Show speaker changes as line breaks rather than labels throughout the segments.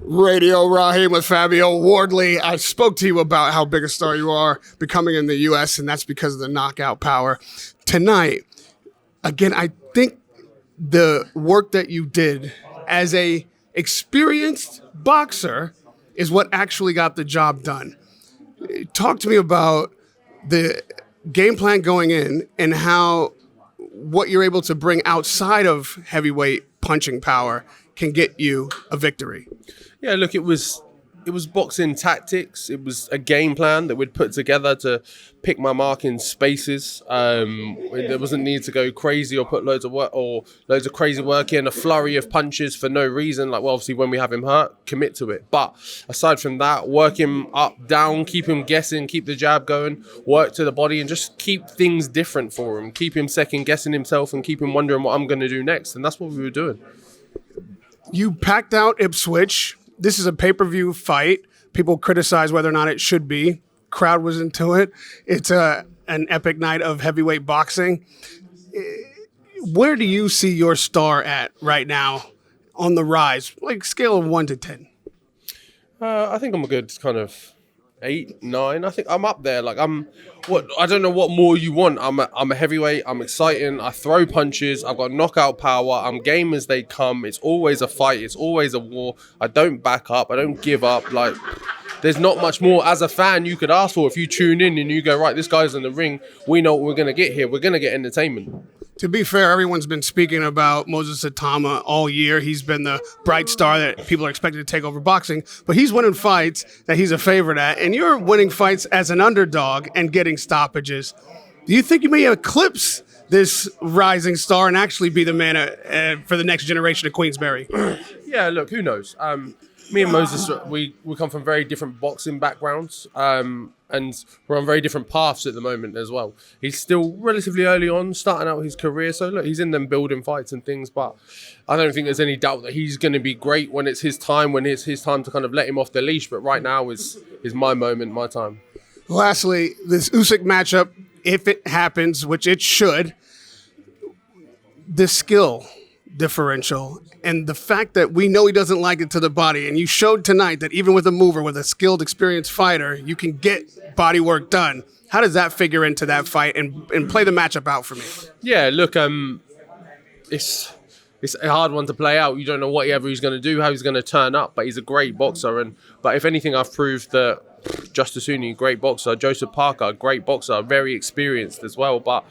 Radio Rahim with Fabio Wardley. I spoke to you about how big a star you are becoming in the U.S., and that's because of the knockout power. Tonight, again, I think the work that you did as a experienced boxer is what actually got the job done. Talk to me about the game plan going in and how what you're able to bring outside of heavyweight punching power can get you a victory.
Yeah, look, it was boxing tactics. It was a game plan that we'd put together to pick my mark in spaces. There wasn't need to go crazy or put loads of crazy work in, a flurry of punches for no reason. Like, well, obviously when we have him hurt, commit to it. But aside from that, work him up, down, keep him guessing, keep the jab going, work to the body, and just keep things different for him. Keep him second guessing himself and keep him wondering what I'm going to do next. And that's what we were doing.
You packed out Ipswich. This is a pay-per-view fight. People criticize whether or not it should be. Crowd was into it. It's an epic night of heavyweight boxing. Where do you see your star at right now on the rise? Like scale of 1 to 10.
I think I'm a good kind of 8, 9. I think I'm up there. Like I don't know what more you want. I'm a heavyweight. I'm exciting. I throw punches. I've got knockout power. I'm game as they come. It's always a fight. It's always a war. I don't back up. I don't give up. Like, there's not much more as a fan you could ask for if you tune in and you go, right, this guy's in the ring. We know what we're going to get here. We're going to get entertainment.
To be fair, everyone's been speaking about Moses Atama all year. He's been the bright star that people are expected to take over boxing, but he's winning fights that he's a favorite at, and you're winning fights as an underdog and getting stoppages. Do you think you may eclipse this rising star and actually be the man for the next generation of Queensberry?
Yeah, look, who knows? Me and Moses, we come from very different boxing backgrounds, and we're on very different paths at the moment as well. He's still relatively early on, starting out his career, so look, he's in them building fights and things, but I don't think there's any doubt that he's going to be great when it's his time, when it's his time to kind of let him off the leash, but right now is my moment, my time.
Lastly, this Usyk matchup, if it happens, which it should, the skill differential and the fact that we know he doesn't like it to the body, and you showed tonight that even with a mover, with a skilled, experienced fighter, you can get body work done. How does that figure into that fight and play the matchup out for me?
Yeah, look, it's a hard one to play out. You don't know whatever he's going to do, how he's going to turn up, but he's a great boxer. But if anything, I've proved that Justasuni, great boxer, Joseph Parker, great boxer, very experienced as well. But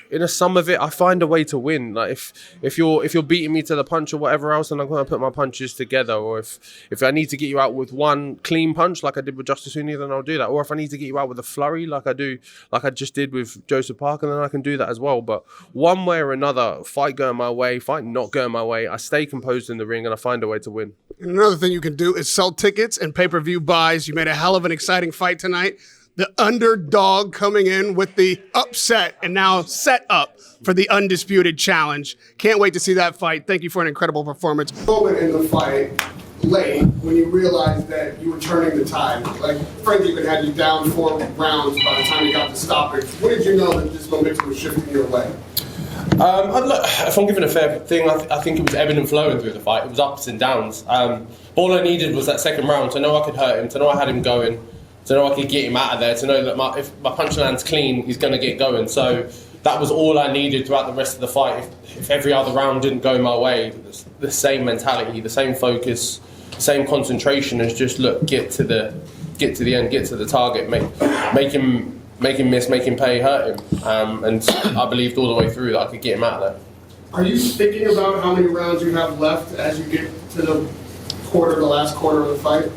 in a sum of it, I find a way to win. Like if you're beating me to the punch or whatever else, then I'm going to put my punches together. Or if I need to get you out with one clean punch like I did with Justasuni, then I'll do that. Or if I need to get you out with a flurry like I just did with Joseph Parker, then I can do that as well. But one way or another, fight going my way, fight not going my way, I stay composed in the ring and I find a way to win.
And another thing you can do is sell tickets and pay-per-view buys. You made a hell of an exciting fight tonight. The underdog coming in with the upset and now set up for the undisputed challenge. Can't wait to see that fight. Thank you for an incredible performance. Moment in the fight, late, when you realized that you were turning the tide. Like, Frank even had you down 4 rounds by the time you got the stoppage. When did you know that this momentum was shifting your way?
If I'm giving a fair thing, I think it was ebbing and flowing through the fight. It was ups and downs. All I needed was that second round to know I could hurt him, to know I had him going, to know I could get him out of there, to know that if my punch lands clean, he's going to get going. So that was all I needed throughout the rest of the fight. If every other round didn't go my way, the same mentality, the same focus, same concentration as just get to the end, get to the target, make him miss, make him pay, hurt him. And I believed all the way through that I could get him out of there.
Are you thinking about how many rounds you have left as you get to the last quarter of the fight?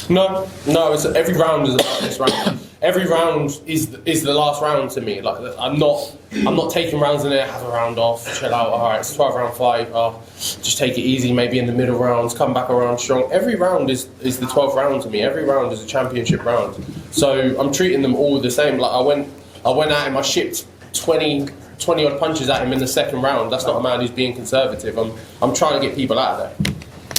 No. It's every round is about this round. Every round is the last round to me. Like, I'm not taking rounds in there. Have a round off, chill out. All right, it's a 12-round fight. Just take it easy. Maybe in the middle rounds, come back around strong. Every round is the 12th round to me. Every round is a championship round. So I'm treating them all the same. Like I went at him. I shipped 20 odd punches at him in the second round. That's not a man who's being conservative. I'm trying to get people out of there.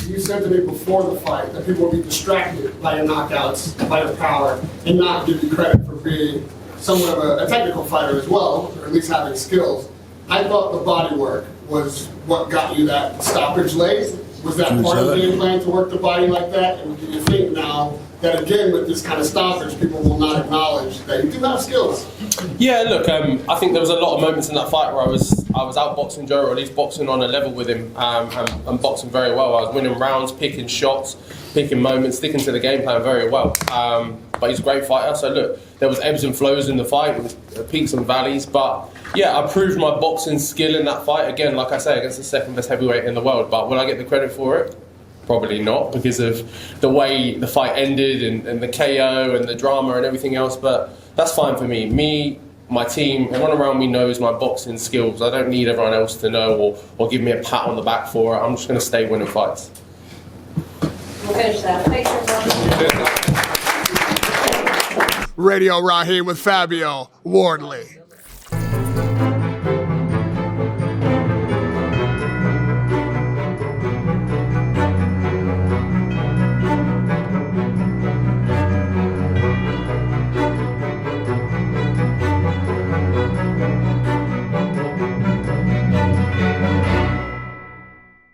You said to me before the fight that people will be distracted by your knockouts, by your power, and not give you credit for being somewhat of a technical fighter as well, or at least having skills. I thought the body work was what got you that stoppage late. Was that part of the game plan to work the body like that? And do you think now that, again, with this kind of stoppage, people will not acknowledge that you do have skills?
Yeah, look, I think there was a lot of moments in that fight where I was outboxing Joe, or at least boxing on a level with him, and boxing very well. I was winning rounds, picking shots, picking moments, sticking to the game plan very well. But he's a great fighter, so look, there was ebbs and flows in the fight, with peaks and valleys, but yeah, I proved my boxing skill in that fight, again, like I say, against the second best heavyweight in the world. But will I get the credit for it? Probably not, because of the way the fight ended and the KO and the drama and everything else, but that's fine for me. Me, my team, everyone around me knows my boxing skills. I don't need everyone else to know or give me a pat on the back for it. I'm just going to stay winning fights.
We'll finish that. Thanks, everyone.
Radio Rahim with Fabio Wardley.